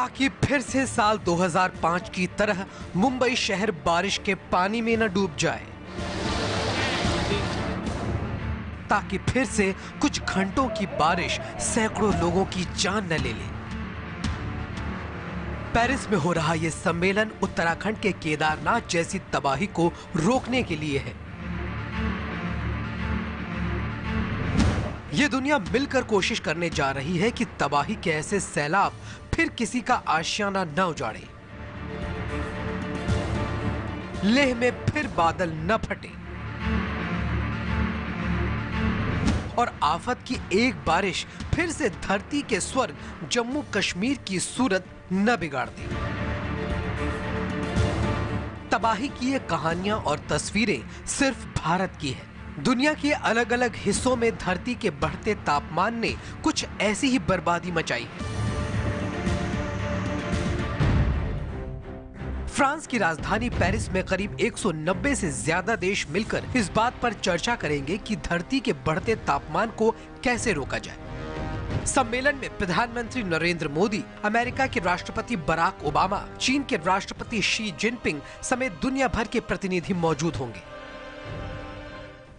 ताकि फिर से साल 2005 की तरह मुंबई शहर बारिश के पानी में न डूब जाए, ताकि फिर से कुछ घंटों की बारिश सैकड़ों लोगों की जान न ले ले। पेरिस में हो रहा यह सम्मेलन उत्तराखंड के केदारनाथ जैसी तबाही को रोकने के लिए है। यह दुनिया मिलकर कोशिश करने जा रही है कि तबाही के ऐसे सैलाब फिर किसी का आशियाना न उजाड़े, लेह में फिर बादल न फटे और आफत की एक बारिश फिर से धरती के स्वर्ग जम्मू कश्मीर की सूरत न बिगाड़ दे। तबाही की ये कहानियां और तस्वीरें सिर्फ भारत की है। दुनिया के अलग अलग हिस्सों में धरती के बढ़ते तापमान ने कुछ ऐसी ही बर्बादी मचाई है। फ्रांस की राजधानी पेरिस में करीब 190 से ज्यादा देश मिलकर इस बात पर चर्चा करेंगे कि धरती के बढ़ते तापमान को कैसे रोका जाए। सम्मेलन में प्रधानमंत्री नरेंद्र मोदी, अमेरिका के राष्ट्रपति बराक ओबामा, चीन के राष्ट्रपति शी जिनपिंग समेत दुनिया भर के प्रतिनिधि मौजूद होंगे।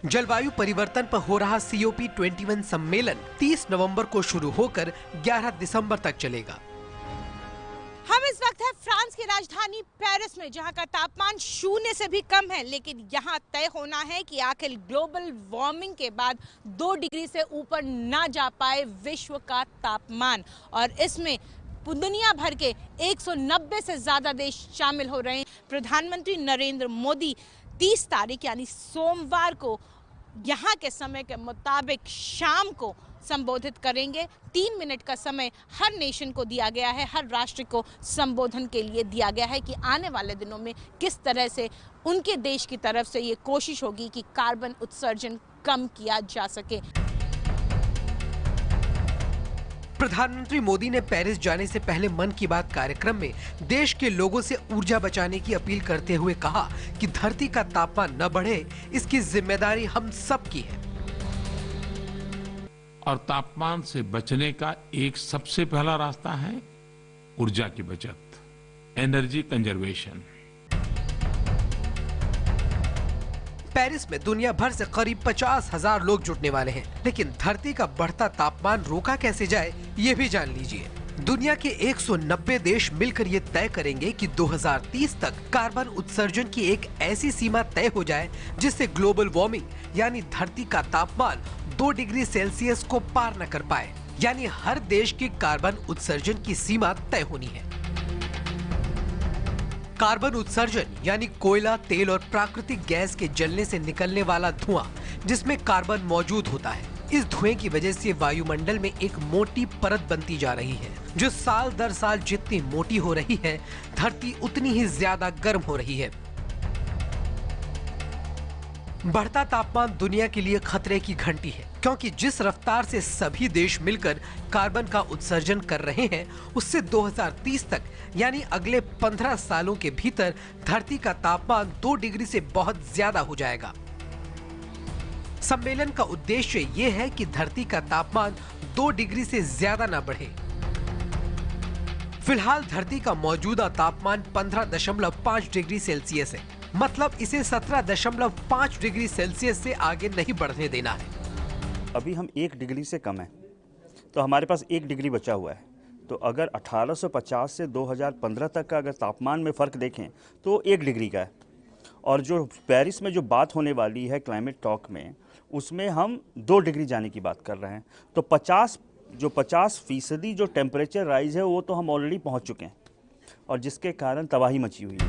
जलवायु परिवर्तन पर हो रहा COP21 सम्मेलन 30 नवंबर को शुरू होकर 11 दिसंबर तक चलेगा। हम इस वक्त है फ्रांस की राजधानी पेरिस में, जहां का तापमान 0 से भी कम है, लेकिन यहां तय होना है कि आखिर ग्लोबल वार्मिंग के बाद 2 डिग्री से ऊपर ना जा पाए विश्व का तापमान, और इसमें दुनिया भर के 190 से ज्यादा देश शामिल हो रहे हैं। प्रधानमंत्री नरेंद्र मोदी 30 तारीख यानी सोमवार को यहाँ के समय के मुताबिक शाम को संबोधित करेंगे। 3 मिनट का समय हर नेशन को दिया गया है, हर राष्ट्र को संबोधन के लिए दिया गया है कि आने वाले दिनों में किस तरह से उनके देश की तरफ से ये कोशिश होगी कि कार्बन उत्सर्जन कम किया जा सके। प्रधानमंत्री मोदी ने पेरिस जाने से पहले मन की बात कार्यक्रम में देश के लोगों से ऊर्जा बचाने की अपील करते हुए कहा कि धरती का तापमान न बढ़े, इसकी जिम्मेदारी हम सब की है। और तापमान से बचने का एक सबसे पहला रास्ता है ऊर्जा की बचत, एनर्जी कंजर्वेशन। पेरिस में दुनिया भर से करीब 50,000 लोग जुटने वाले हैं, लेकिन धरती का बढ़ता तापमान रोका कैसे जाए ये भी जान लीजिए। दुनिया के 190 देश मिलकर ये तय करेंगे कि 2030 तक कार्बन उत्सर्जन की एक ऐसी सीमा तय हो जाए जिससे ग्लोबल वार्मिंग यानी धरती का तापमान 2 डिग्री सेल्सियस को पार न कर पाए। यानी हर देश की कार्बन उत्सर्जन की सीमा तय होनी है। कार्बन उत्सर्जन यानी कोयला, तेल और प्राकृतिक गैस के जलने से निकलने वाला धुआं, जिसमें कार्बन मौजूद होता है। इस धुएं की वजह से वायुमंडल में एक मोटी परत बनती जा रही है, जो साल दर साल जितनी मोटी हो रही है, धरती उतनी ही ज्यादा गर्म हो रही है। बढ़ता तापमान दुनिया के लिए खतरे की घंटी है, क्योंकि जिस रफ्तार से सभी देश मिलकर कार्बन का उत्सर्जन कर रहे हैं, उससे 2030 तक यानी अगले 15 सालों के भीतर धरती का तापमान 2 डिग्री से बहुत ज्यादा हो जाएगा। सम्मेलन का उद्देश्य ये है कि धरती का तापमान 2 डिग्री से ज्यादा न बढ़े। फिलहाल धरती का मौजूदा तापमान 15.5 डिग्री सेल्सियस है, मतलब इसे 17.5 डिग्री सेल्सियस से आगे नहीं बढ़ने देना है। अभी हम 1 डिग्री से कम है, तो हमारे पास 1 डिग्री बचा हुआ है। तो अगर 1850 से 2015 तक का अगर तापमान में फ़र्क देखें तो 1 डिग्री का है, और जो पेरिस में जो बात होने वाली है क्लाइमेट टॉक में, उसमें हम 2 डिग्री जाने की बात कर रहे हैं। तो 50% जो टेम्परेचर राइज है वो तो हम ऑलरेडी पहुंच चुके हैं, और जिसके कारण तबाही मची हुई है।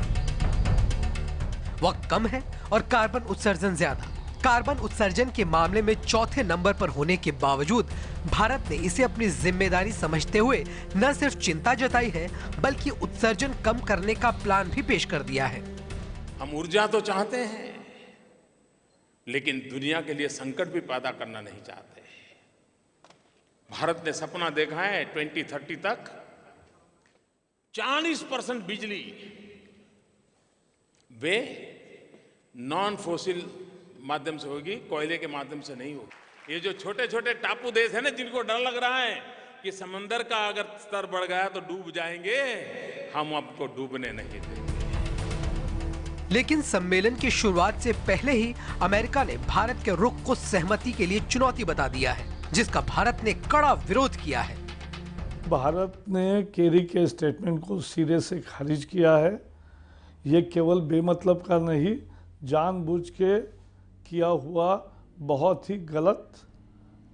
वक्त कम है और कार्बन उत्सर्जन ज्यादा। कार्बन उत्सर्जन के मामले में चौथे नंबर पर होने के बावजूद भारत ने इसे अपनी जिम्मेदारी समझते हुए न सिर्फ चिंता जताई है, बल्कि उत्सर्जन कम करने का प्लान भी पेश कर दिया है। हम ऊर्जा तो चाहते हैं, लेकिन दुनिया के लिए संकट भी पैदा करना नहीं चाहते। भारत ने सपना देखा है 2030 तक 40% बिजली वे नॉन फोसिल माध्यम से होगी, कोयले के माध्यम से नहीं होगी। ये जो छोटे छोटे टापू देश है ना, जिनको डर लग रहा है कि समंदर का अगर स्तर बढ़ गया तो डूब जाएंगे, हम आपको डूबने नहीं देंगे। लेकिन सम्मेलन की शुरुआत से पहले ही अमेरिका ने भारत के रुख को सहमति के लिए चुनौती बता दिया है, जिसका भारत ने कड़ा विरोध किया है। भारत ने केरी के स्टेटमेंट को सिरे से खारिज किया है। ये केवल बेमतलब का नहीं, जानबूझ के किया हुआ बहुत ही गलत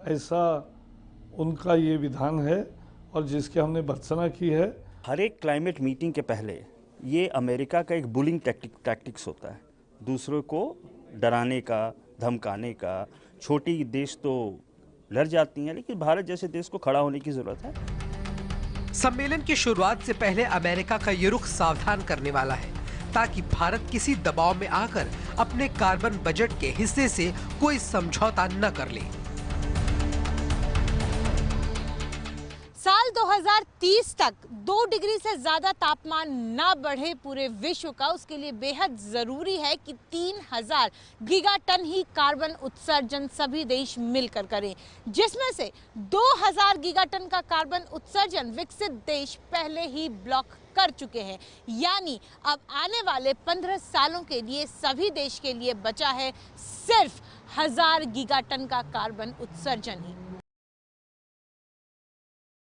ऐसा उनका ये विधान है और जिसकी हमने भर्त्सना की है। हर एक क्लाइमेट मीटिंग के पहले ये अमेरिका का एक बुलिंग टैक्टिक्स होता है, दूसरों को डराने का, धमकाने का। छोटी देश तो लड़ जाती हैं, लेकिन भारत जैसे देश को खड़ा होने की जरूरत है। सम्मेलन की शुरुआत से पहले अमेरिका का ये रुख सावधान करने वाला है, ताकि भारत किसी दबाव में आकर अपने कार्बन बजट के हिस्से से कोई समझौता न कर ले। साल 2030 तक 2 डिग्री से ज्यादा तापमान ना बढ़े पूरे विश्व का, उसके लिए बेहद जरूरी है कि 3000 गीगाटन ही कार्बन उत्सर्जन सभी देश मिलकर करें, जिसमें से 2000 गीगाटन का कार्बन उत्सर्जन विकसित देश पहले ही ब्लॉक कर चुके हैं। यानी अब आने वाले 15 सालों के लिए सभी देश के लिए बचा है सिर्फ 1000 गीगाटन का कार्बन उत्सर्जन ही।